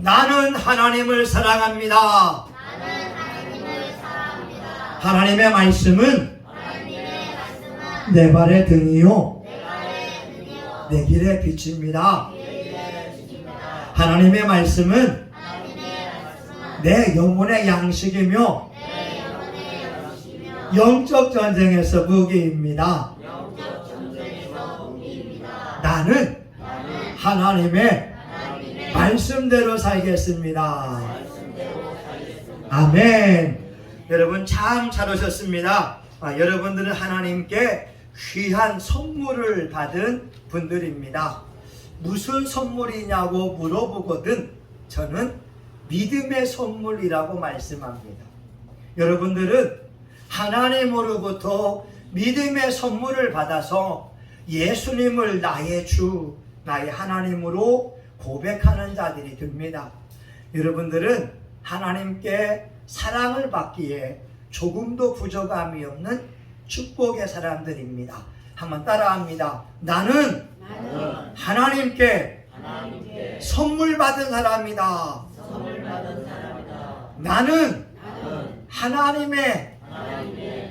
나는 하나님을 사랑합니다. 하나님의 말씀은 내 발의 등이요 내 길의 빛입니다. 하나님의 말씀은 내 영혼의 양식이며 영적 전쟁에서 무기입니다. 나는 하나님의 말씀대로 살겠습니다. 아멘. 여러분 참 잘 오셨습니다. 여러분들은 하나님께 귀한 선물을 받은 분들입니다. 무슨 선물이냐고 물어보거든 저는 믿음의 선물이라고 말씀합니다. 여러분들은 하나님으로부터 믿음의 선물을 받아서 예수님을 나의 주, 나의 하나님으로 고백하는 자들이 됩니다. 여러분들은 하나님께 사랑을 받기에 조금도 부족함이 없는 축복의 사람들입니다. 한번 따라합니다. 나는 하나님께 선물 받은 사람이다. 나는 하나님의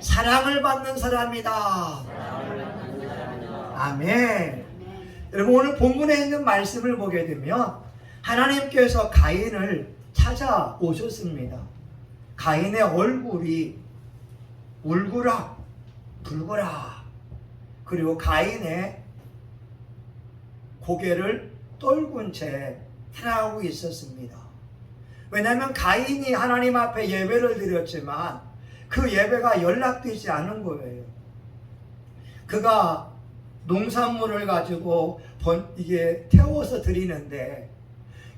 사랑을 받는 사람이다. 아멘. 여러분 오늘 본문에 있는 말씀을 보게 되면 하나님께서 가인을 찾아오셨습니다. 가인의 얼굴이 울그락 붉으라. 그리고 가인의 고개를 떨군 채 살아가고 있었습니다. 왜냐하면 가인이 하나님 앞에 예배를 드렸지만 그 예배가 연락되지 않은 거예요. 그가 농산물을 가지고 이게 태워서 드리는데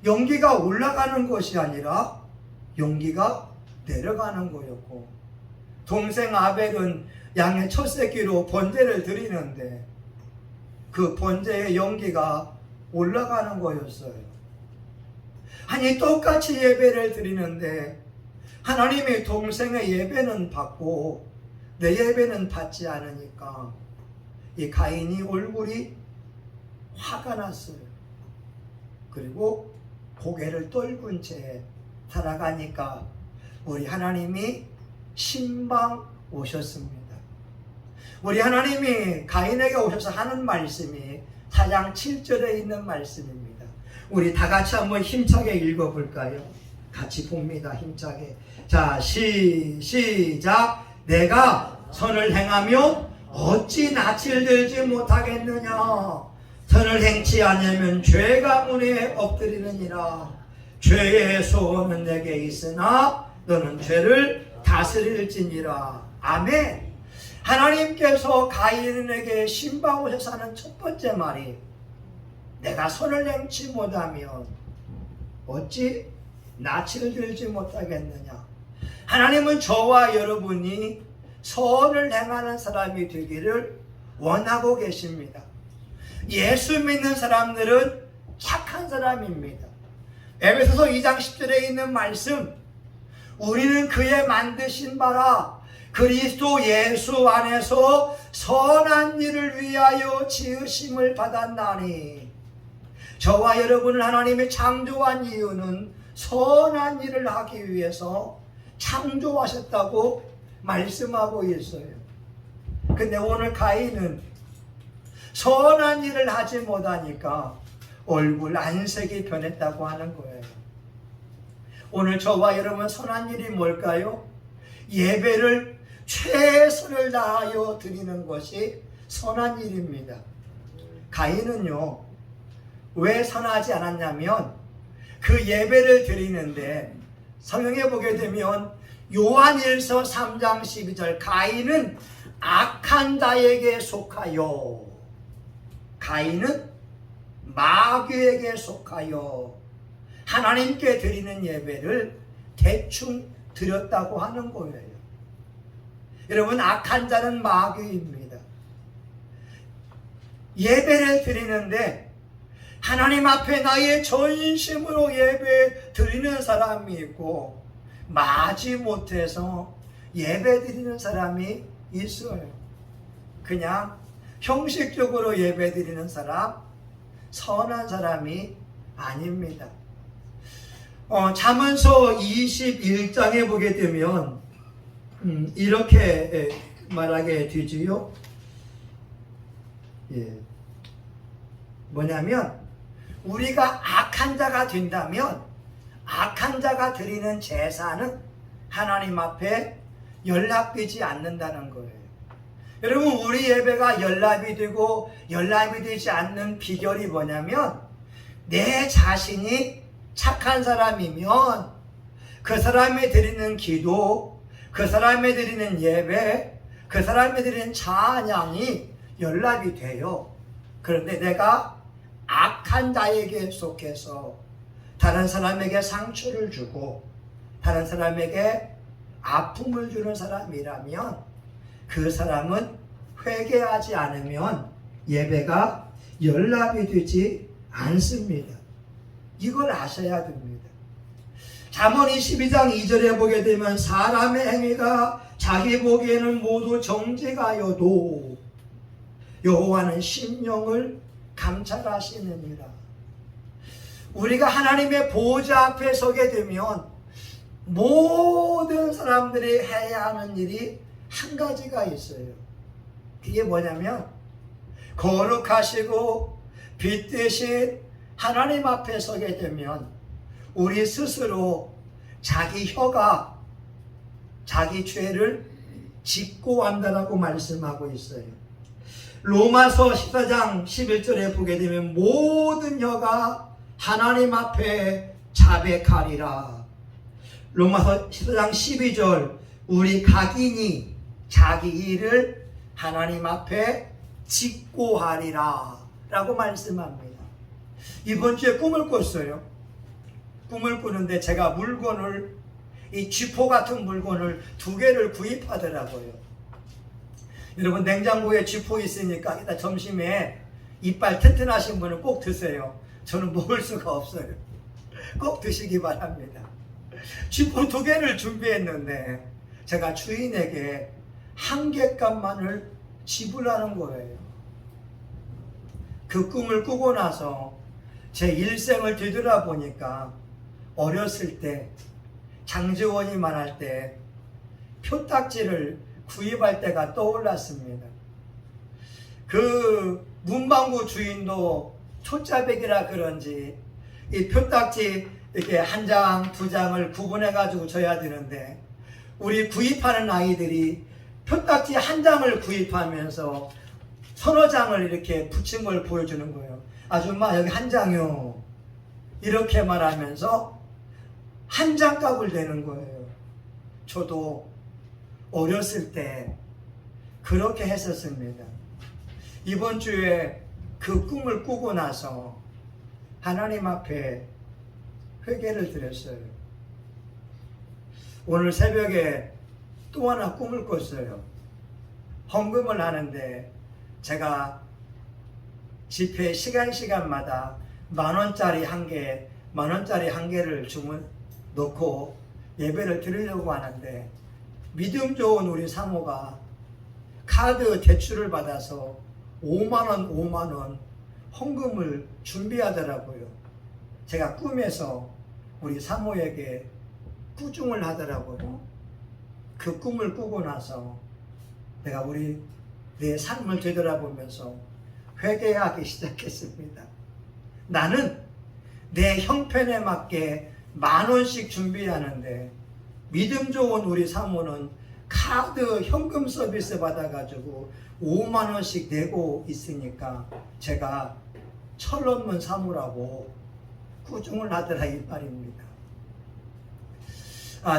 연기가 올라가는 것이 아니라 연기가 내려가는 거였고, 동생 아벨은 양의 첫 새끼로 번제를 드리는데 그 번제의 연기가 올라가는 거였어요. 아니 똑같이 예배를 드리는데 하나님의 동생의 예배는 받고 내 예배는 받지 않으니까 이 가인이 얼굴이 화가 났어요. 그리고 고개를 떨군 채 살아가니까 우리 하나님이 신방 오셨습니다. 우리 하나님이 가인에게 오셔서 하는 말씀이 4장 7절에 있는 말씀입니다. 우리 다 같이 한번 힘차게 읽어볼까요? 같이 봅니다. 힘차게. 자, 시작. 내가 선을 행하며 어찌 낯을 들지 못하겠느냐. 선을 행치 않으면 죄가 문에 엎드리느니라. 죄의 소원은 내게 있으나 너는 죄를 다스릴지니라. 아멘. 하나님께서 가인에게 신방 오셔서 하는 첫 번째 말이 내가 선을 행치 못하면 어찌 낯을 들지 못하겠느냐. 하나님은 저와 여러분이 선을 행하는 사람이 되기를 원하고 계십니다. 예수 믿는 사람들은 착한 사람입니다. 에베소서 2장 10절에 있는 말씀, 우리는 그의 만드신 바라 그리스도 예수 안에서 선한 일을 위하여 지으심을 받았나니. 저와 여러분을 하나님이 창조한 이유는 선한 일을 하기 위해서 창조하셨다고 말씀하고 있어요. 근데 오늘 가인은 선한 일을 하지 못하니까 얼굴 안색이 변했다고 하는 거예요. 오늘 저와 여러분 선한 일이 뭘까요? 예배를 최선을 다하여 드리는 것이 선한 일입니다. 가인은요, 왜 선하지 않았냐면 그 예배를 드리는데 성경에 보게 되면 요한일서 3장 12절 가인은 악한 자에게 속하여, 가인은 마귀에게 속하여 하나님께 드리는 예배를 대충 드렸다고 하는 거예요. 여러분, 악한 자는 마귀입니다. 예배를 드리는데 하나님 앞에 나의 전심으로 예배 드리는 사람이 있고 마지 못해서 예배 드리는 사람이 있어요. 그냥 형식적으로 예배 드리는 사람, 선한 사람이 아닙니다. 잠언서 21장에 보게 되면 이렇게 말하게 되지요. 뭐냐면 우리가 악한 자가 된다면 악한 자가 드리는 제사는 하나님 앞에 연락되지 않는다는 거예요. 여러분, 우리 예배가 연락이 되고 연락이 되지 않는 비결이 뭐냐면 내 자신이 착한 사람이면 그 사람이 드리는 기도, 그 사람이 드리는 예배, 그 사람이 드리는 찬양이 연락이 돼요. 그런데 내가 악한 자에게 속해서 다른 사람에게 상처를 주고 다른 사람에게 아픔을 주는 사람이라면 그 사람은 회개하지 않으면 예배가 연락이 되지 않습니다. 이걸 아셔야 됩니다. 잠언 22장 2절에 보게 되면 사람의 행위가 자기 보기에는 모두 정직하여도 여호와는 심령을 감찰하시느니라. 우리가 하나님의 보좌 앞에 서게 되면 모든 사람들이 해야 하는 일이 한 가지가 있어요. 그게 뭐냐면 거룩하시고 빛되신 하나님 앞에 서게 되면 우리 스스로 자기 혀가 자기 죄를 짓고 한다라고 말씀하고 있어요. 로마서 14장 11절에 보게 되면 모든 혀가 하나님 앞에 자백하리라. 로마서 14장 12절 우리 각인이 자기 일을 하나님 앞에 짓고 하리라 라고 말씀합니다. 이번 주에 꿈을 꿨어요. 꿈을 꾸는데 제가 물건을, 이 쥐포 같은 물건을 2개를 구입하더라고요. 여러분, 냉장고에 쥐포 있으니까 이따 점심에 이빨 튼튼하신 분은 꼭 드세요. 저는 먹을 수가 없어요. 꼭 드시기 바랍니다. 쥐포 2개를 준비했는데 제가 주인에게 1개값만을 지불하는 거예요. 그 꿈을 꾸고 나서 제 일생을 되돌아보니까 어렸을 때 장지원이 말할 때 표딱지를 구입할 때가 떠올랐습니다. 그 문방구 주인도 초짜백이라 그런지 이 표딱지 이렇게 1장, 2장을 구분해 가지고 줘야 되는데 우리 구입하는 아이들이 표딱지 1장을 구입하면서 서너 장을 이렇게 붙인 걸 보여주는 거예요. 아줌마 여기 1장이요. 이렇게 말하면서 1장 값을 내는 거예요. 저도 어렸을 때 그렇게 했었습니다. 이번 주에 그 꿈을 꾸고 나서 하나님 앞에 회개를 드렸어요. 오늘 새벽에 또 하나 꿈을 꿨어요. 헌금을 하는데 제가 집회 시간마다 10,000원짜리 1개, 10,000원짜리 1개를 놓고 예배를 드리려고 하는데 믿음 좋은 우리 사모가 카드 대출을 받아서 5만원 헌금을 준비하더라고요. 제가 꿈에서 우리 사모에게 꾸중을 하더라고요. 그 꿈을 꾸고 나서 내가 내 삶을 되돌아보면서 회개하기 시작했습니다. 나는 내 형편에 맞게 10,000원씩 준비하는데 믿음 좋은 우리 사모는 카드 현금 서비스 받아가지고 5만원씩 내고 있으니까 제가 철없는 사모라고 꾸중을 하더라 이 말입니다.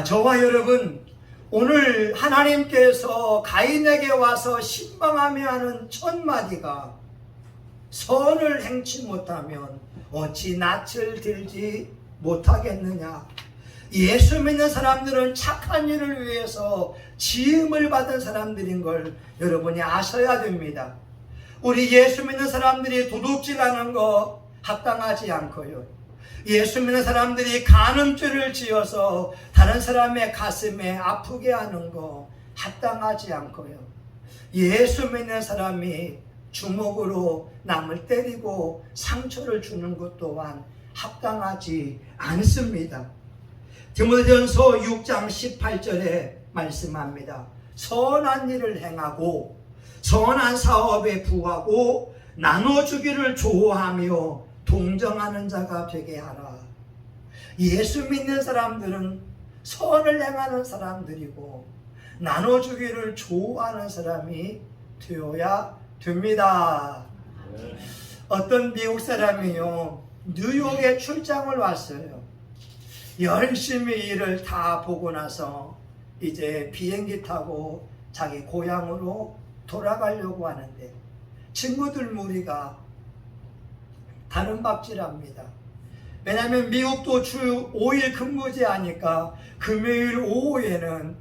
저와 여러분, 오늘 하나님께서 가인에게 와서 신방하며 하는 첫 마디가 선을 행치 못하면 어찌 낯을 들지 못하겠느냐. 예수 믿는 사람들은 착한 일을 위해서 지음을 받은 사람들인 걸 여러분이 아셔야 됩니다. 우리 예수 믿는 사람들이 도둑질하는 거 합당하지 않고요. 예수 믿는 사람들이 간음죄를 지어서 다른 사람의 가슴에 아프게 하는 거 합당하지 않고요. 예수 믿는 사람이 주먹으로 남을 때리고 상처를 주는 것 또한 합당하지 않습니다. 디모데전서 6장 18절에 말씀합니다. 선한 일을 행하고 선한 사업에 부하고 나눠주기를 좋아하며 동정하는 자가 되게 하라. 예수 믿는 사람들은 선을 행하는 사람들이고 나눠주기를 좋아하는 사람이 되어야 됩니다. 어떤 미국 사람이요, 뉴욕에 출장을 왔어요. 열심히 일을 다 보고 나서 이제 비행기 타고 자기 고향으로 돌아가려고 하는데 친구들 무리가 다른 박질합니다. 왜냐하면 미국도 주 5일 근무제 하니까 금요일 오후에는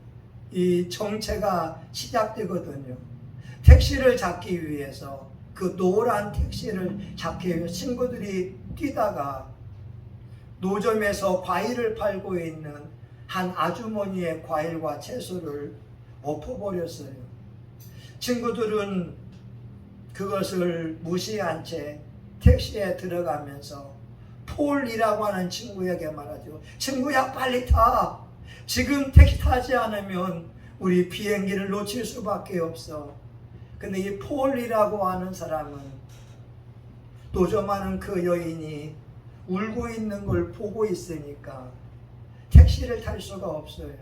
이 정체가 시작되거든요. 택시를 잡기 위해서, 그 노란 택시를 잡기 위해서 친구들이 뛰다가 노점에서 과일을 팔고 있는 한 아주머니의 과일과 채소를 엎어버렸어요. 친구들은 그것을 무시한 채 택시에 들어가면서 폴이라고 하는 친구에게 말하죠. 친구야, 빨리 타. 지금 택시 타지 않으면 우리 비행기를 놓칠 수밖에 없어. 근데 이 폴이라고 하는 사람은 노점하는 그 여인이 울고 있는 걸 보고 있으니까 택시를 탈 수가 없어요.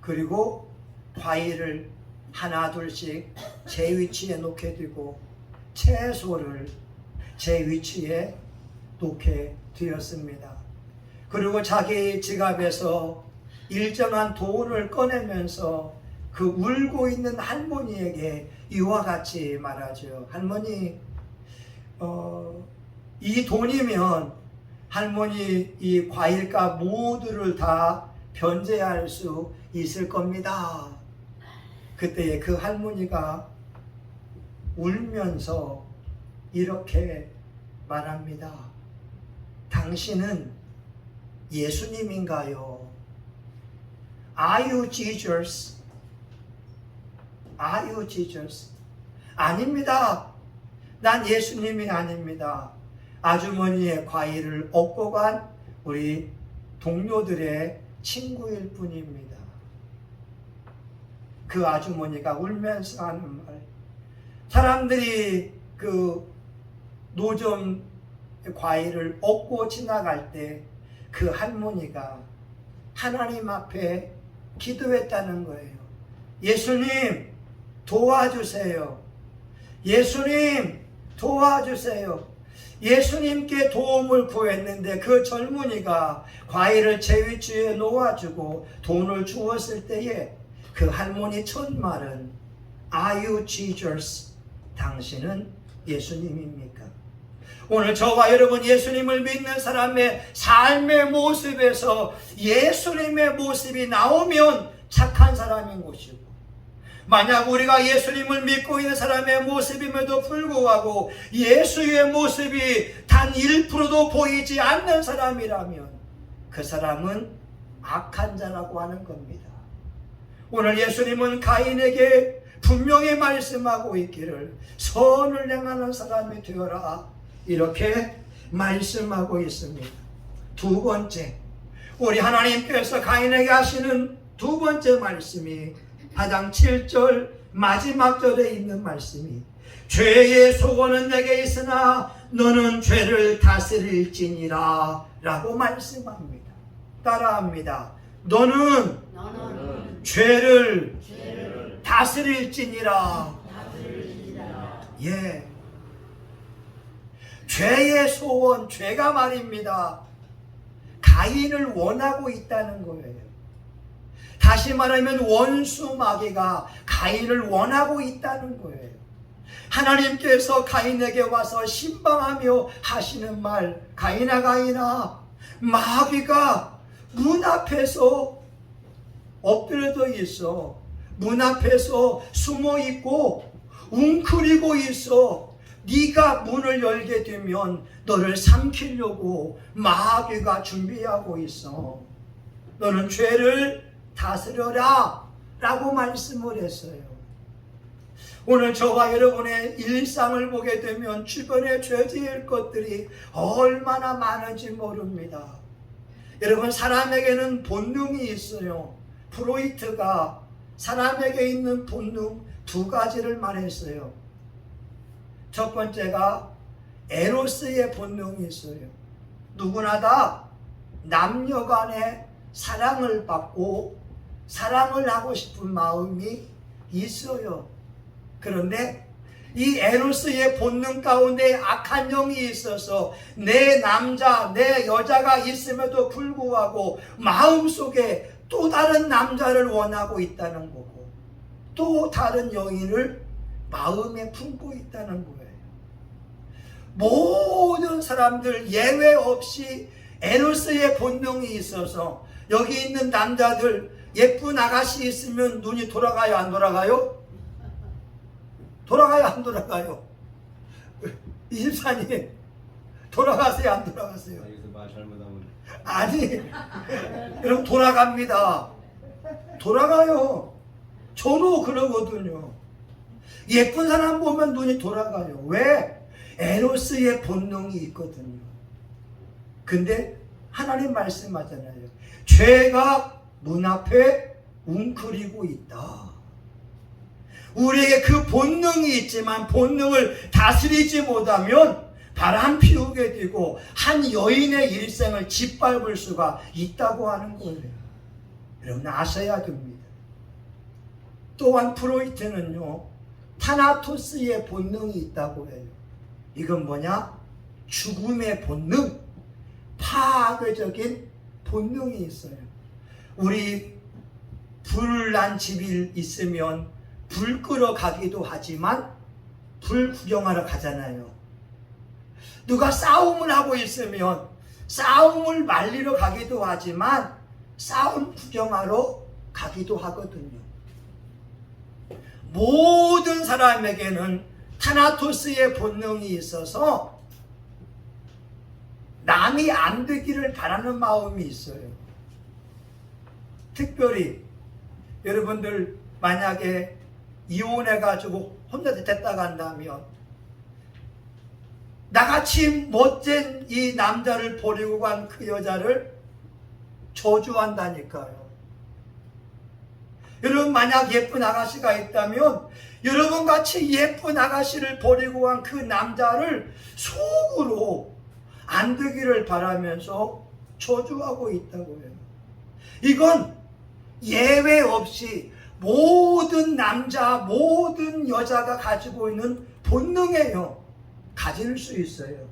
그리고 과일을 하나 둘씩 제 위치에 놓게 되고 채소를 제 위치에 놓게 되었습니다. 그리고 자기 지갑에서 일정한 돈을 꺼내면서 그 울고 있는 할머니에게 이와 같이 말하죠. 할머니, 이 돈이면 할머니 이 과일값 모두를 다 변제할 수 있을 겁니다. 그때 그 할머니가 울면서 이렇게 말합니다. 당신은 예수님인가요? Are you Jesus? Are you Jesus? 아닙니다. 난 예수님이 아닙니다. 아주머니의 과일을 얻고 간 우리 동료들의 친구일 뿐입니다. 그 아주머니가 울면서 하는 말, 사람들이 그 노점 과일을 얻고 지나갈 때 그 할머니가 하나님 앞에 기도했다는 거예요. 예수님 도와주세요. 예수님 도와주세요. 예수님께 도움을 구했는데 그 젊은이가 과일을 제 위치에 놓아주고 돈을 주었을 때에 그 할머니 첫 말은 Are you Jesus? 당신은 예수님입니까? 오늘 저와 여러분 예수님을 믿는 사람의 삶의 모습에서 예수님의 모습이 나오면 착한 사람인 것이고, 만약 우리가 예수님을 믿고 있는 사람의 모습임에도 불구하고 예수의 모습이 단 1%도 보이지 않는 사람이라면 그 사람은 악한 자라고 하는 겁니다. 오늘 예수님은 가인에게 분명히 말씀하고 있기를 선을 행하는 사람이 되어라, 이렇게 말씀하고 있습니다. 두 번째, 우리 하나님께서 가인에게 하시는 두 번째 말씀이 4장 7절 마지막 절에 있는 말씀이 죄의 소원은 내게 있으나 너는 죄를 다스릴지니라 라고 말씀합니다. 따라합니다. 너는 죄를 다스릴지니라. 예. 죄의 소원, 죄가 말입니다. 가인을 원하고 있다는 거예요. 다시 말하면 원수 마귀가 가인을 원하고 있다는 거예요. 하나님께서 가인에게 와서 신방하며 하시는 말, 가인아 가인아, 마귀가 문 앞에서 엎드려져 있어. 문 앞에서 숨어 있고 웅크리고 있어. 네가 문을 열게 되면 너를 삼키려고 마귀가 준비하고 있어. 너는 죄를 다스려라 라고 말씀을 했어요. 오늘 저와 여러분의 일상을 보게 되면 주변에 죄 지을 것들이 얼마나 많은지 모릅니다. 여러분, 사람에게는 본능이 있어요. 프로이트가 사람에게 있는 본능 두 가지를 말했어요. 첫 번째가 에로스의 본능이 있어요. 누구나 다 남녀 간에 사랑을 받고 사랑을 하고 싶은 마음이 있어요. 그런데 이 에로스의 본능 가운데 악한 영이 있어서 내 남자, 내 여자가 있음에도 불구하고 마음속에 또 다른 남자를 원하고 있다는 거고, 또 다른 여인을 마음에 품고 있다는 거예요. 모든 사람들 예외 없이 에로스의 본능이 있어서, 여기 있는 남자들 예쁜 아가씨 있으면 눈이 돌아가요, 안 돌아가요? 돌아가요, 안 돌아가요? 이집사님, 돌아가세요, 안 돌아가세요? 여기서 말 잘못하면 아니, 여러분, 돌아갑니다. 돌아가요. 저도 그러거든요. 예쁜 사람 보면 눈이 돌아가요. 왜? 에로스의 본능이 있거든요. 근데 하나님 말씀하잖아요. 죄가 문 앞에 웅크리고 있다. 우리에게 그 본능이 있지만 본능을 다스리지 못하면 바람 피우게 되고 한 여인의 일생을 짓밟을 수가 있다고 하는 거예요. 여러분, 아셔야 됩니다. 또한 프로이트는요, 타나토스의 본능이 있다고 해요. 이건 뭐냐? 죽음의 본능, 파괴적인 본능이 있어요. 우리 불난 집이 있으면 불 끄러 가기도 하지만 불 구경하러 가잖아요. 누가 싸움을 하고 있으면 싸움을 말리러 가기도 하지만 싸움 구경하러 가기도 하거든요. 모든 사람에게는 타나토스의 본능이 있어서 남이 안 되기를 바라는 마음이 있어요. 특별히 여러분들 만약에 이혼해가지고 혼자 됐다가 한다면 나같이 멋진 이 남자를 버리고 간 그 여자를 저주한다니까요. 여러분, 만약 예쁜 아가씨가 있다면 여러분 같이 예쁜 아가씨를 버리고 간 그 남자를 속으로 안 되기를 바라면서 저주하고 있다고 해요. 이건 예외 없이 모든 남자, 모든 여자가 가지고 있는 본능이에요. 가질 수 있어요.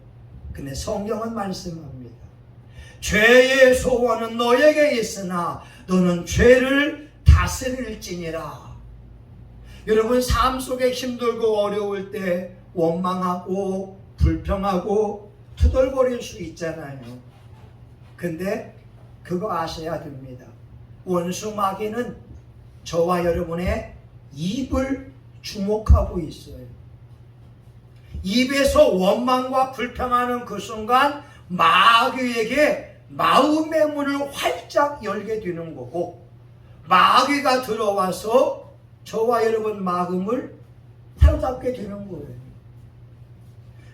근데 성경은 말씀합니다. 죄의 소원은 너에게 있으나 너는 죄를 다스릴지니라. 여러분, 삶 속에 힘들고 어려울 때 원망하고 불평하고 투덜거릴 수 있잖아요. 근데 그거 아셔야 됩니다. 원수 마귀는 저와 여러분의 입을 주목하고 있어요. 입에서 원망과 불평하는 그 순간 마귀에게 마음의 문을 활짝 열게 되는 거고, 마귀가 들어와서 저와 여러분 마음을 사로잡게 되는 거예요.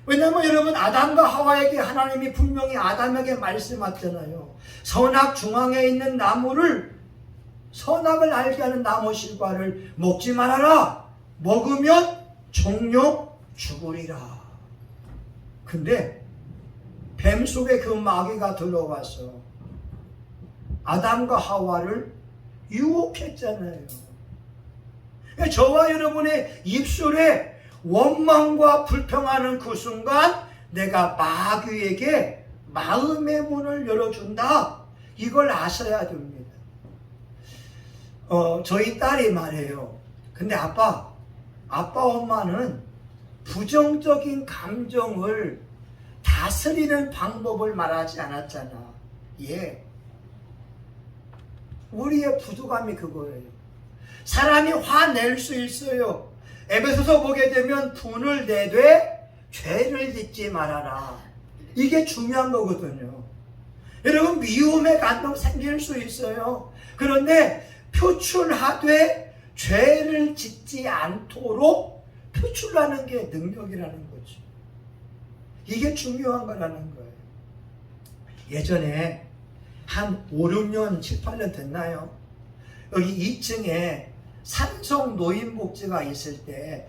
왜냐하면 여러분, 아담과 하와에게 하나님이 분명히 아담에게 말씀하셨잖아요. 선악 중앙에 있는 나무를, 선악을 알게 하는 나무 실과를 먹지 말아라. 먹으면 종종 죽으리라. 근데 뱀 속에 그 마귀가 들어와서 아담과 하와를 유혹했잖아요. 저와 여러분의 입술에 원망과 불평하는 그 순간 내가 마귀에게 마음의 문을 열어준다. 이걸 아셔야 됩니다. 저희 딸이 말해요. 근데 아빠 엄마는 부정적인 감정을 다스리는 방법을 말하지 않았잖아. 예. 우리의 부족함이 그거예요. 사람이 화낼 수 있어요. 에베소서 보게 되면 분을 내되 죄를 짓지 말아라. 이게 중요한 거거든요. 여러분, 미움의 감정 생길 수 있어요. 그런데 표출하되 죄를 짓지 않도록 표출하는 게 능력이라는 거죠. 이게 중요한 거라는 거예요. 예전에 한 5, 6년, 7, 8년 됐나요? 여기 2층에 산성 노인복지가 있을 때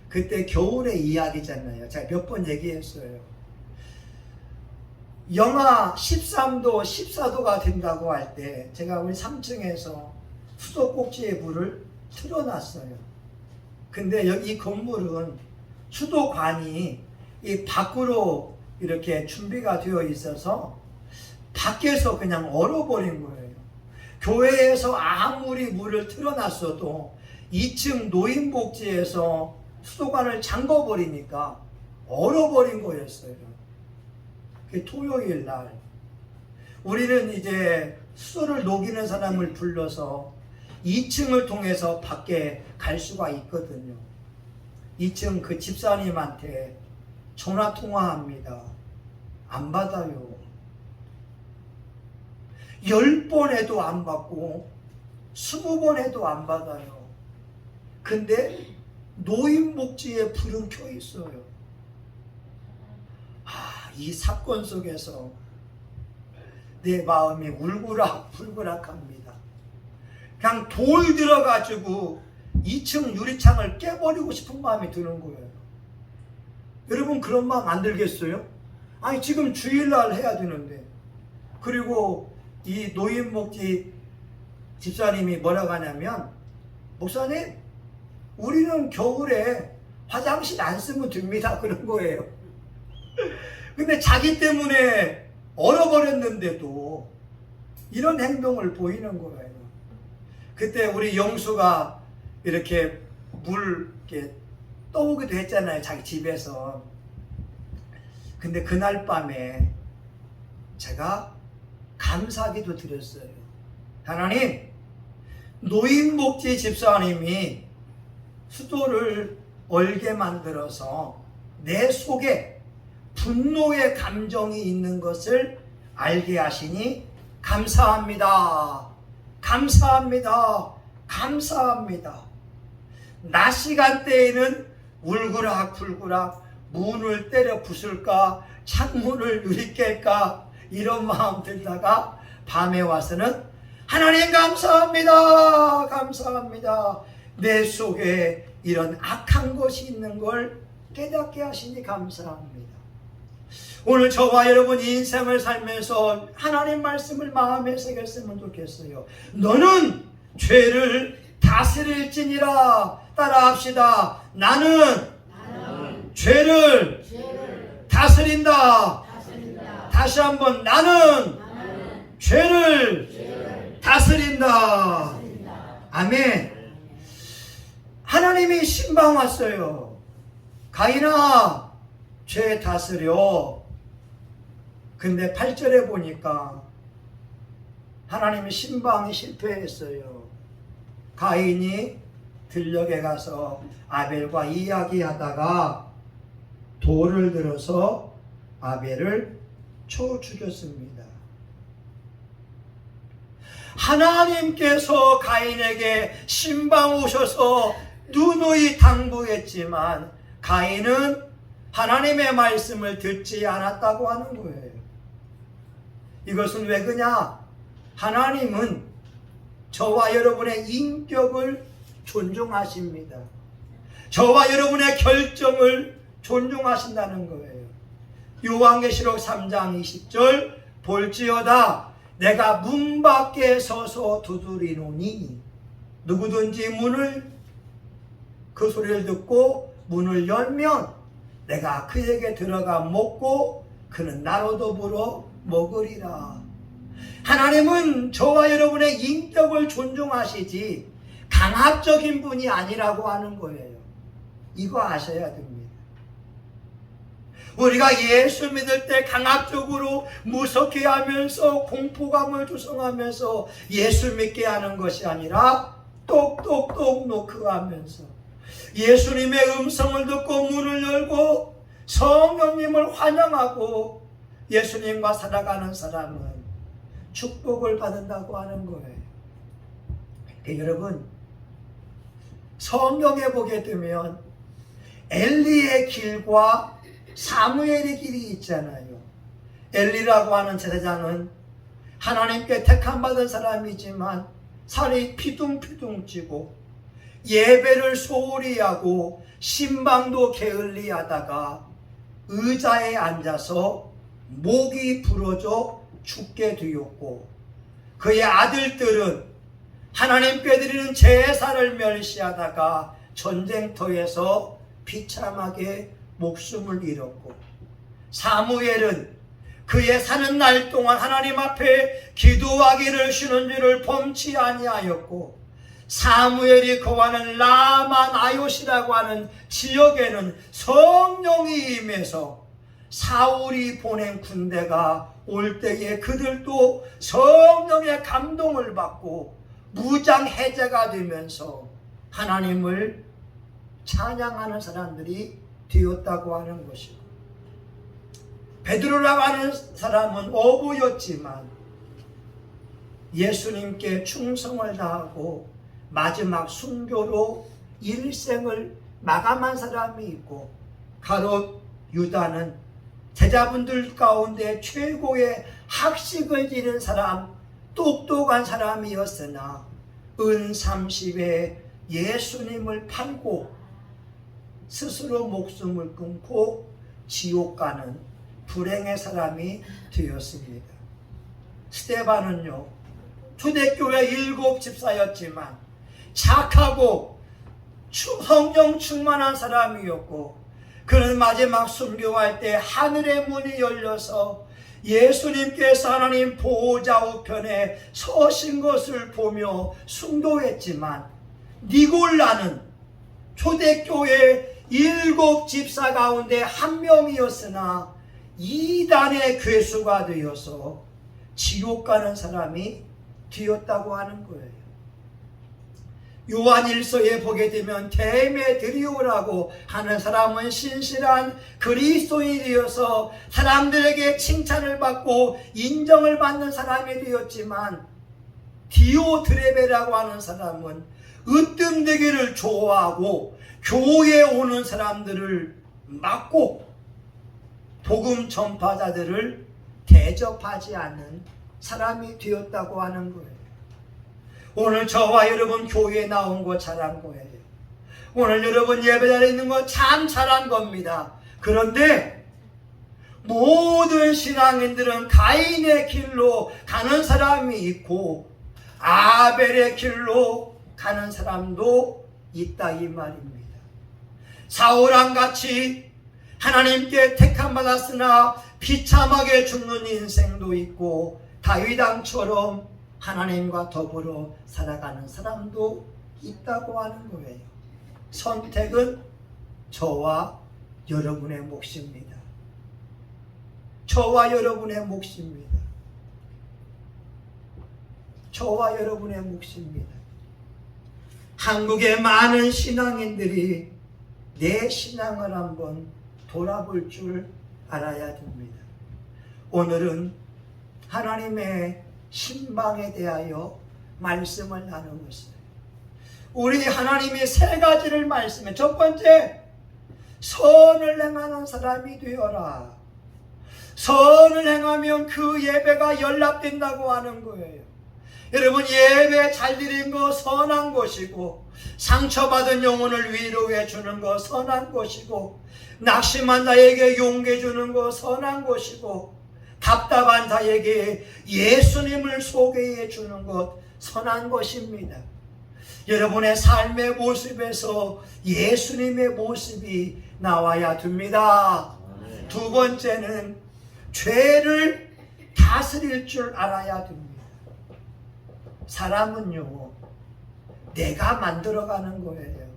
그때 겨울의 이야기잖아요. 제가 몇 번 얘기했어요. 영하 13도, 14도가 된다고 할 때 제가 우리 3층에서 수도꼭지에 불을 틀어놨어요. 근데 여기 이 건물은 수도관이 이 밖으로 이렇게 준비가 되어 있어서 밖에서 그냥 얼어버린 거예요. 교회에서 아무리 물을 틀어놨어도 2층 노인복지에서 수도관을 잠궈버리니까 얼어버린 거였어요. 그 토요일 날 우리는 이제 수도를 녹이는 사람을 불러서 2층을 통해서 밖에 갈 수가 있거든요. 2층 그 집사님한테 전화 통화합니다. 안 받아요. 10번 해도 안 받고 20번 해도 안 받아요. 근데 노인복지에 불은 켜 있어요. 이 사건 속에서 내 마음이 울그락불그락합니다. 그냥 돌 들어가지고 2층 유리창을 깨버리고 싶은 마음이 드는 거예요. 여러분 그런 마음 안 들겠어요? 아니 지금 주일날 해야 되는데. 그리고 이 노인복지 집사님이 뭐라고 하냐면, 목사님 우리는 겨울에 화장실 안 쓰면 됩니다, 그런 거예요. 근데 자기 때문에 얼어버렸는데도 이런 행동을 보이는 거예요. 그때 우리 영수가 이렇게 물 이렇게 떠오기도 했잖아요, 자기 집에서. 근데 그날 밤에 제가 감사기도 드렸어요. 하나님, 노인복지 집사님이 수도를 얼게 만들어서 내 속에 분노의 감정이 있는 것을 알게 하시니 감사합니다. 감사합니다. 감사합니다. 낮 시간대에는 울그락불그락 문을 때려 부술까, 창문을 유리깰까 이런 마음 들다가 밤에 와서는 하나님 감사합니다. 감사합니다. 내 속에 이런 악한 것이 있는 걸 깨닫게 하시니 감사합니다. 오늘 저와 여러분 인생을 살면서 하나님 말씀을 마음에 새겼으면 좋겠어요. 너는 죄를 다스릴지니라. 따라합시다. 나는 죄를 다스린다. 다시 한번 나는 죄를 다스린다. 아멘. 하나님이 신방 왔어요. 가인아, 죄 다스려. 근데 8절에 보니까 하나님의 신방이 실패했어요. 가인이 들녘에 가서 아벨과 이야기하다가 돌을 들어서 아벨을 쳐 죽였습니다. 하나님께서 가인에게 신방 오셔서 누누이 당부했지만 가인은 하나님의 말씀을 듣지 않았다고 하는 거예요. 이것은 왜 그냐? 하나님은 저와 여러분의 인격을 존중하십니다. 저와 여러분의 결정을 존중하신다는 거예요. 요한계시록 3장 20절 볼지어다 내가 문 밖에 서서 두드리노니 누구든지 그 소리를 듣고 문을 열면 내가 그에게 들어가 먹고 그는 나로 더불어 먹으리라. 하나님은 저와 여러분의 인격을 존중하시지 강압적인 분이 아니라고 하는 거예요. 이거 아셔야 됩니다. 우리가 예수 믿을 때 강압적으로 무섭게 하면서 공포감을 조성하면서 예수 믿게 하는 것이 아니라 똑똑똑 노크하면서 예수님의 음성을 듣고 문을 열고 성령님을 환영하고 예수님과 살아가는 사람은 축복을 받는다고 하는 거예요. 여러분, 성경에 보게 되면 엘리의 길과 사무엘의 길이 있잖아요. 엘리라고 하는 제사장은 하나님께 택함받은 사람이지만 살이 피둥피둥 찌고 예배를 소홀히 하고 신방도 게을리 하다가 의자에 앉아서 목이 부러져 죽게 되었고, 그의 아들들은 하나님께 드리는 제사를 멸시하다가 전쟁터에서 비참하게 목숨을 잃었고, 사무엘은 그의 사는 날 동안 하나님 앞에 기도하기를 쉬는 줄을 범치 아니하였고, 사무엘이 거하는 라마 나요시라고 하는 지역에는 성령이 임해서 사울이 보낸 군대가 올 때에 그들도 성령의 감동을 받고 무장 해제가 되면서 하나님을 찬양하는 사람들이 되었다고 하는 것이고, 베드로라고 하는 사람은 어부였지만 예수님께 충성을 다하고 마지막 순교로 일생을 마감한 사람이 있고, 가롯 유다는 제자분들 가운데 최고의 학식을 지닌 사람, 똑똑한 사람이었으나 은 30에 예수님을 팔고 스스로 목숨을 끊고 지옥 가는 불행의 사람이 되었습니다. 스데반은요, 초대교회 7 집사였지만 착하고 성령 충만한 사람이었고, 그는 마지막 순교할 때 하늘의 문이 열려서 예수님께서 하나님 보호자 우편에 서신 것을 보며 순교했지만, 니골라는 초대교회 7 집사 가운데 한 명이었으나 이단의 괴수가 되어서 지옥 가는 사람이 되었다고 하는 거예요. 요한일서에 보게 되면 데메드리오라고 하는 사람은 신실한 그리스도인이어서 사람들에게 칭찬을 받고 인정을 받는 사람이 되었지만, 디오드레베라고 하는 사람은 으뜸되기를 좋아하고 교회에 오는 사람들을 막고 복음 전파자들을 대접하지 않는 사람이 되었다고 하는 거예요. 오늘 저와 여러분 교회에 나온 거 잘한 거예요. 오늘 여러분 예배자리에 있는 거 참 잘한 겁니다. 그런데 모든 신앙인들은 가인의 길로 가는 사람이 있고 아벨의 길로 가는 사람도 있다, 이 말입니다. 사울왕같이 하나님께 택함받았으나 비참하게 죽는 인생도 있고, 다윗왕처럼 하나님과 더불어 살아가는 사람도 있다고 하는 거예요. 선택은 저와 여러분의 몫입니다. 저와 여러분의 몫입니다. 저와 여러분의 몫입니다. 한국의 많은 신앙인들이 내 신앙을 한번 돌아볼 줄 알아야 됩니다. 오늘은 하나님의 신방에 대하여 말씀을 나누고 있어요. 우리 하나님이 3가지를 말씀해. 첫 번째, 선을 행하는 사람이 되어라. 선을 행하면 그 예배가 연락된다고 하는 거예요. 여러분, 예배 잘 드린 거 선한 것이고, 상처받은 영혼을 위로해 주는 거 선한 것이고, 낙심한 자에게 용기 주는 거 선한 것이고, 답답한 자에게 예수님을 소개해 주는 것 선한 것입니다. 여러분의 삶의 모습에서 예수님의 모습이 나와야 됩니다. 두 번째는 죄를 다스릴 줄 알아야 됩니다. 사람은요, 내가 만들어가는 거예요.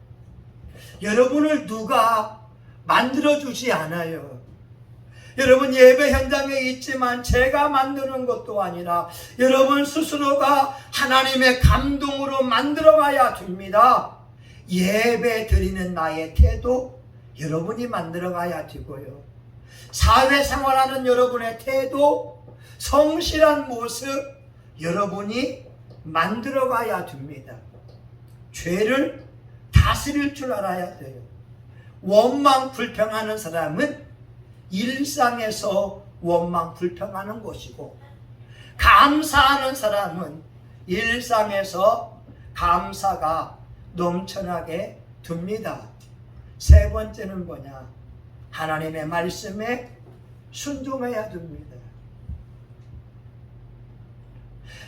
여러분을 누가 만들어주지 않아요. 여러분, 예배 현장에 있지만 제가 만드는 것도 아니라 여러분 스스로가 하나님의 감동으로 만들어가야 됩니다. 예배 드리는 나의 태도 여러분이 만들어가야 되고요. 사회생활하는 여러분의 태도, 성실한 모습 여러분이 만들어가야 됩니다. 죄를 다스릴 줄 알아야 돼요. 원망 불평하는 사람은 일상에서 원망 불평하는 것이고, 감사하는 사람은 일상에서 감사가 넘쳐나게 됩니다. 세 번째는 뭐냐? 하나님의 말씀에 순종해야 됩니다.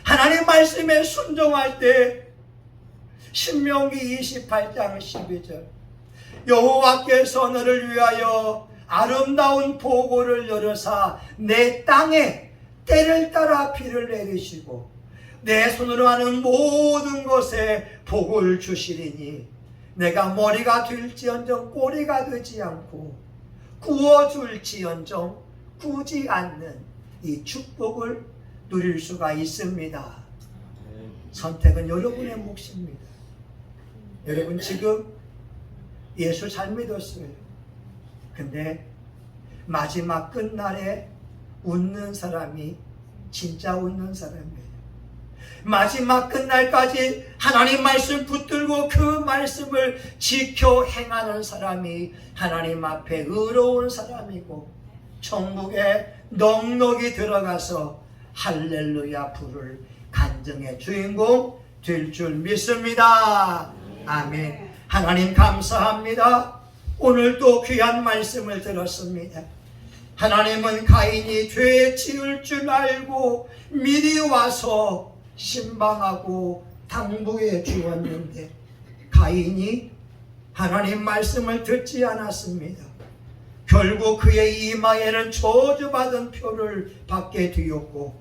하나님 말씀에 순종할 때 신명기 28장 12절 여호와께서 너를 위하여 아름다운 보고를 열으사 내 땅에 때를 따라 비를 내리시고 내 손으로 하는 모든 것에 복을 주시리니 내가 머리가 될지언정 꼬리가 되지 않고 구워줄지언정 구지 않는 이 축복을 누릴 수가 있습니다. 선택은 여러분의 몫입니다. 여러분 지금 예수 잘 믿었어요. 근데 마지막 끝날에 웃는 사람이 진짜 웃는 사람이에요. 마지막 끝날까지 하나님 말씀 붙들고 그 말씀을 지켜 행하는 사람이 하나님 앞에 의로운 사람이고 천국에 넉넉히 들어가서 할렐루야 부를 간증의 주인공 될 줄 믿습니다. 아멘. 하나님 감사합니다. 오늘 또 귀한 말씀을 들었습니다. 하나님은 가인이 죄 지을 줄 알고 미리 와서 신방하고 당부해 주었는데 가인이 하나님 말씀을 듣지 않았습니다. 결국 그의 이마에는 저주받은 표를 받게 되었고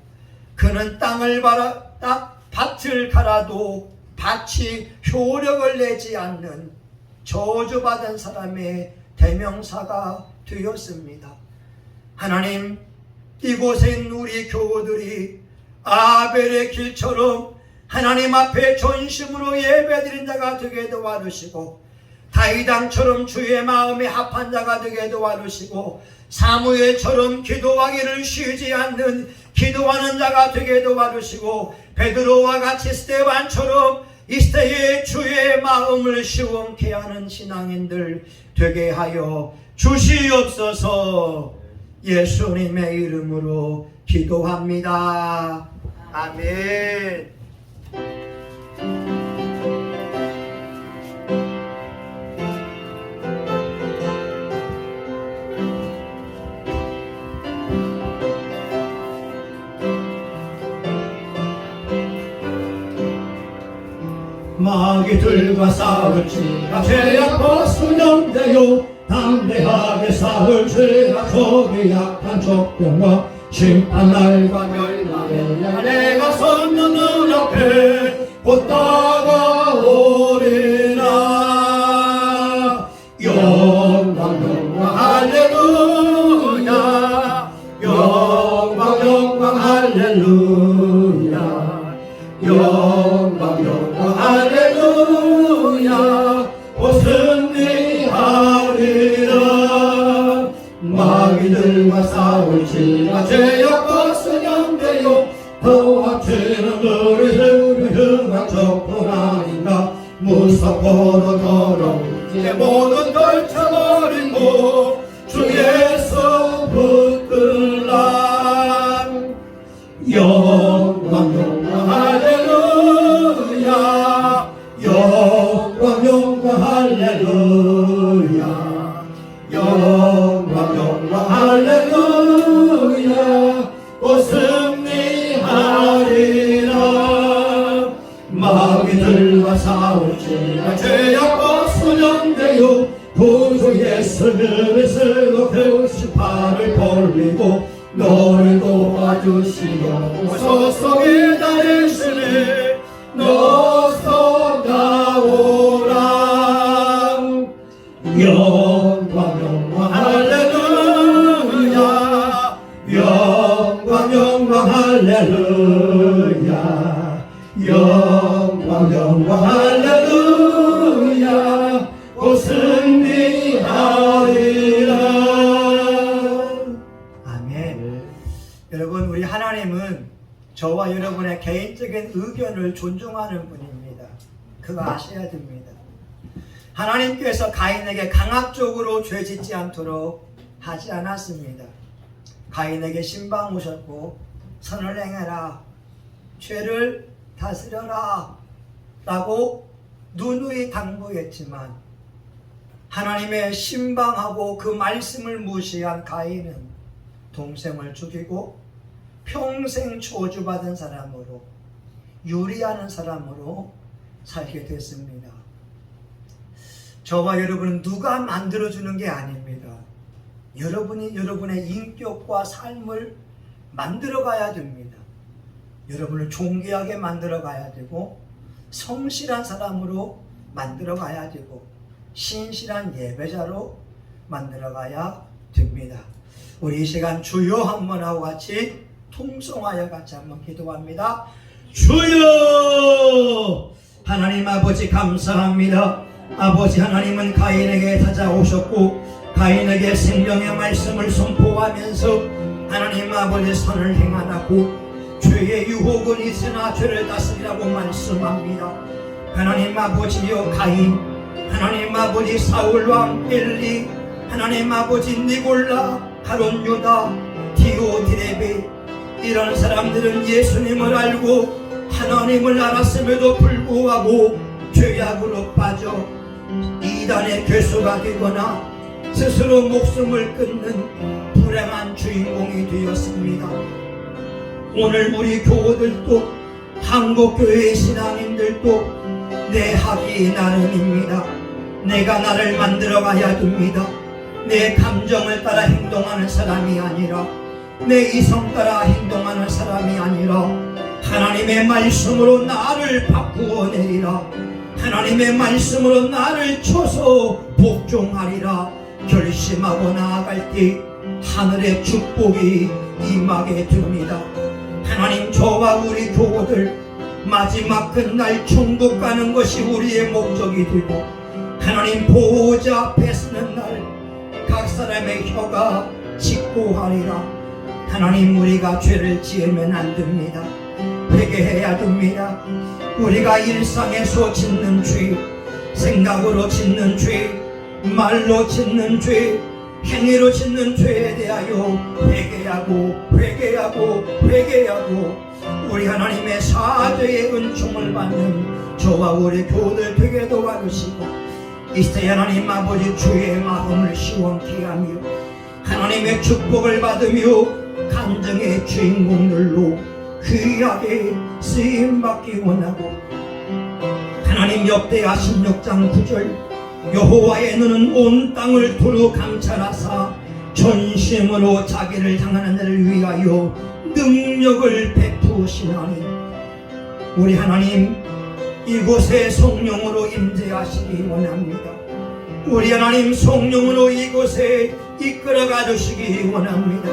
그는 밭을 갈아도 밭이 효력을 내지 않는 저주받은 사람의 대명사가 되었습니다. 하나님, 이곳에 있는 우리 교우들이 아벨의 길처럼 하나님 앞에 전심으로 예배드린 자가 되게 도와주시고 다윗왕처럼 주의 마음에 합한 자가 되게 도와주시고 사무엘처럼 기도하기를 쉬지 않는 기도하는 자가 되게 도와주시고 베드로와 같이 스데반처럼 이 시대에 주의 마음을 시원케 하는 신앙인들 되게 하여 주시옵소서. 예수님의 이름으로 기도합니다. 아멘. 마귀들과 싸울지라 죄악과 수념되요 담대하게 싸울 죄가 적이 약한 적병과 심판날과 멸망의 내가 섰는 눈앞에 곧 다가오리라. 영광 영광 할렐루야. 영광 영광 할렐루야. 영광 영광 할렐루야. 곧 승리하리라. 마귀들과 싸울지라 죄악과 수념되요 도합치는 우리 흥한 적뿐 아닌가. 무섭고도 더러운 제 모든 떨쳐버리고 주 예수 붙들라. 영광 영광 할렐루야. 영광 영광 할렐루야. 영광 영광 할렐루야. 곧 승리하리라. 마귀들과 싸울지라 죄악과 수념되요 구주 예수 그리스도 그 심판을 벌리고 너를 도와주시며 소속에 다니시네 너서 나오라. 영광 영광 할렐루야. 영광 영광 할렐루야. 영광 영광 할렐루야. 곧 승리하리라. 여러분, 우리 하나님은 저와 여러분의 개인적인 의견을 존중하는 분입니다. 그거 아셔야 됩니다. 하나님께서 가인에게 강압적으로 죄 짓지 않도록 하지 않았습니다. 가인에게 신방 오셨고 선을 행해라. 죄를 다스려라. 라고 누누이 당부했지만 하나님의 신방하고 그 말씀을 무시한 가인은 동생을 죽이고 평생 저주받은 사람으로, 유리하는 사람으로 살게 됐습니다. 저와 여러분은 누가 만들어주는 게 아닙니다. 여러분이 여러분의 인격과 삶을 만들어가야 됩니다. 여러분을 존귀하게 만들어가야 되고, 성실한 사람으로 만들어가야 되고, 신실한 예배자로 만들어가야 됩니다. 우리 이 시간 주여 한번 하고 같이 통성하여 같이 한번 기도합니다. 주여! 하나님 아버지 감사합니다. 아버지 하나님은 가인에게 찾아오셨고 가인에게 생명의 말씀을 선포하면서 하나님 아버지 선을 행하라고, 죄의 유혹은 있으나 죄를 다스리라고 말씀합니다. 하나님 아버지여 가인, 하나님 아버지 사울왕 엘리, 하나님 아버지 니골라, 가론 유다, 디오디레베, 이런 사람들은 예수님을 알고 하나님을 알았음에도 불구하고 죄악으로 빠져 이단의 괴수가 되거나 스스로 목숨을 끊는 불행한 주인공이 되었습니다. 오늘 우리 교우들도, 한국교회의 신앙인들도 내 하기 나름입니다. 내가 나를 만들어 가야 됩니다. 내 감정을 따라 행동하는 사람이 아니라, 내 이성 따라 행동하는 사람이 아니라 하나님의 말씀으로 나를 바꾸어 내리라. 하나님의 말씀으로 나를 쳐서 복종하리라 결심하고 나아갈 때 하늘의 축복이 임하게 됩니다. 하나님, 저와 우리 교우들 마지막 끝날 천국 가는 것이 우리의 목적이 되고, 하나님 보호자 앞에 서는 날 각 사람의 혀가 직고하리라. 하나님, 우리가 죄를 지으면 안 됩니다. 회개해야 됩니다. 우리가 일상에서 짓는 죄, 생각으로 짓는 죄, 말로 짓는 죄, 행위로 짓는 죄에 대하여 회개하고 우리 하나님의 사죄의 은총을 받는 저와 우리 교우들 되게 도와주시고, 이때 하나님 아버지 주의 마음을 시원케 하며 하나님의 축복을 받으며 간증의 주인공들로 귀하게 쓰임받기 원하고, 하나님 역대하 16장 9절 여호와의 눈은 온 땅을 두루 감찰하사 전심으로 자기를 향하는 자를 위하여 능력을 베푸시나니, 우리 하나님 이곳에 성령으로 임재하시기 원합니다. 우리 하나님 성령으로 이곳에 이끌어가 주시기 원합니다.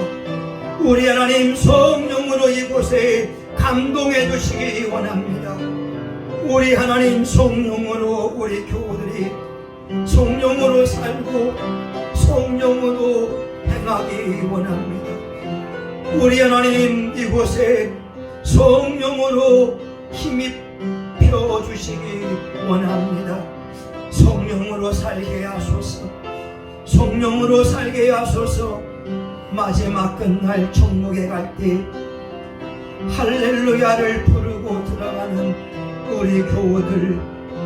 우리 하나님 성령으로 이곳에 감동해 주시기 원합니다. 우리 하나님 성령으로 우리 교우들이 성령으로 살고 성령으로 행하기 원합니다. 우리 하나님 이곳에 성령으로 힘입혀 주시기 원합니다. 성령으로 살게 하소서. 성령으로 살게 하소서. 마지막 끝날 천국에 갈 때 할렐루야를 부르고 들어가는 우리 교우들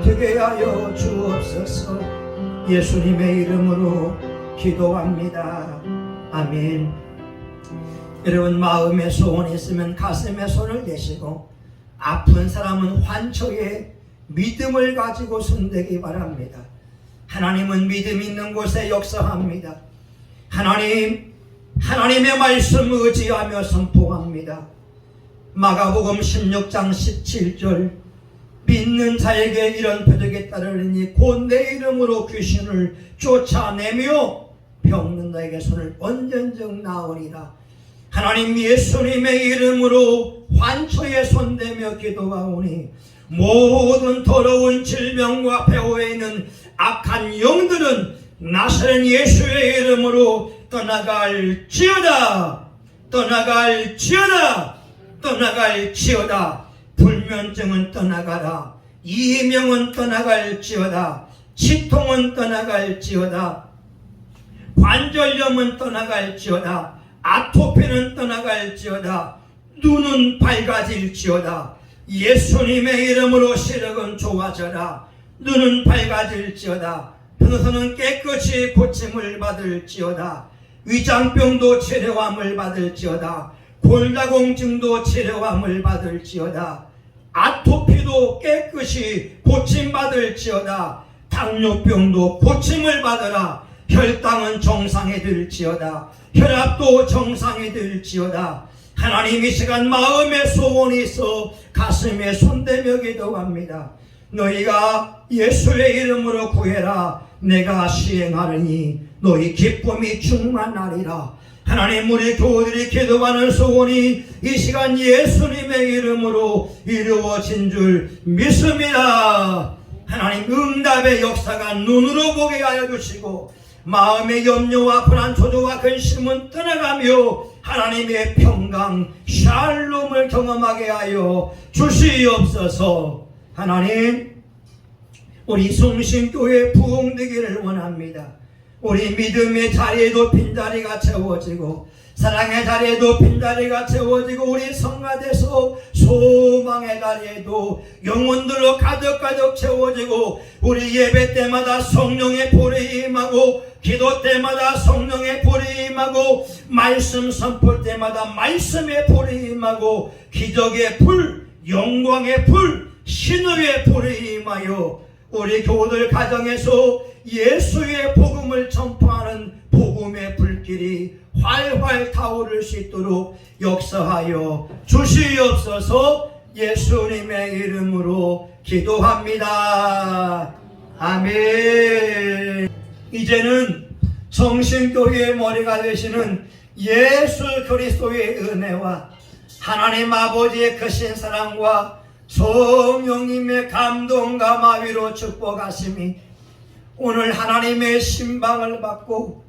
되게 하여 주옵소서. 예수님의 이름으로 기도합니다. 아멘. 여러분, 마음에 소원이 있으면 가슴에 손을 대시고, 아픈 사람은 환초에 믿음을 가지고 손대기 바랍니다. 하나님은 믿음 있는 곳에 역사합니다. 하나님의 말씀 의지하며 선포합니다. 마가복음 16장 17절 믿는 자에게 이런 표적이 따르리니 곧 내 이름으로 귀신을 쫓아내며 병든 자에게 손을 언젠적 나으리라. 하나님, 예수님의 이름으로 환초에 손대며 기도하오니 모든 더러운 질병과 배후에 있는 악한 영들은 나사렛 예수의 이름으로 떠나갈지어다. 불면증은 떠나가라. 이명은 떠나갈지어다. 치통은 떠나갈지어다. 관절염은 떠나갈지어다. 아토피는 떠나갈지어다. 눈은 밝아질지어다. 예수님의 이름으로 시력은 좋아져라. 눈은 밝아질지어다. 평소는 깨끗이 고침을 받을지어다. 위장병도 치료함을 받을지어다. 골다공증도 치료함을 받을지어다. 아토피도 깨끗이 고침받을지어다. 당뇨병도 고침을 받으라. 혈당은 정상에 들지어다. 혈압도 정상에 들지어다. 하나님 이 시간 마음에 소원이 있어 가슴에 손대며 기도합니다. 너희가 예수의 이름으로 구해라. 내가 시행하느니 너희 기쁨이 충만하리라. 하나님 우리 교우들이 기도하는 소원이 이 시간 예수님의 이름으로 이루어진 줄 믿습니다. 하나님 응답의 역사가 눈으로 보게 하여 주시고 마음의 염려와 불안, 초조와 근심은 떠나가며 하나님의 평강, 샬롬을 경험하게 하여 주시옵소서. 하나님 우리 성신교회 부흥되기를 원합니다. 우리 믿음의 자리에도 빈자리가 채워지고 사랑의 자리에도 빈자리가 채워지고 우리 성가대서 소망의 자리에도 영혼들로 가득 채워지고 우리 예배 때마다 성령의 불이 임하고 기도 때마다 성령의 불이 임하고 말씀 선포 때마다 말씀의 불이 임하고 기적의 불, 영광의 불, 신의 불이 임하여 우리 교우들 가정에서 예수의 복음을 전파하는 복음의 불길이 활활 타오를 수 있도록 역사하여 주시옵소서. 예수님의 이름으로 기도합니다. 아멘. 이제는 성신교회의 머리가 되시는 예수 그리스도의 은혜와 하나님 아버지의 크신 사랑과 성령님의 감동과 마위로 축복하심이 오늘 하나님의 신방을 받고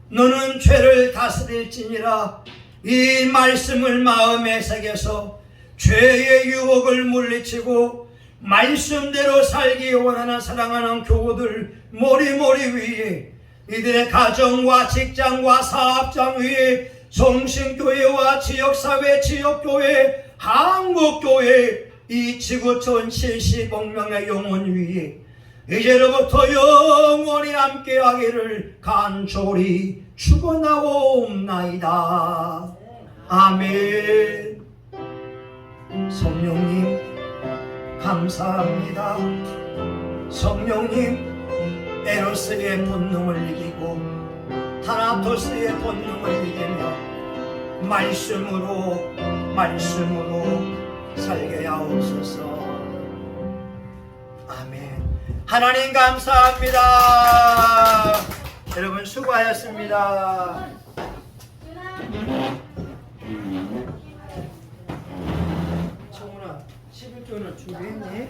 너는 죄를 다스릴지니라 이 말씀을 마음에 새겨서 죄의 유혹을 물리치고 말씀대로 살기 원하는 사랑하는 교우들 머리 위에 이들의 가정과 직장과 사업장 위에 성신교회와 지역사회, 지역교회, 한국교회 이 지구촌 70억 명의 영혼 위에 이제로부터 영원히 함께하기를 간절히 축원하옵나이다. 아멘. 성령님 감사합니다. 성령님 에로스의 본능을 이기고 타나토스의 본능을 이기며 말씀으로 살게 하옵소서. 아멘. 하나님 감사합니다. 여러분 수고하셨습니다. 청훈아 11조는 준비했니?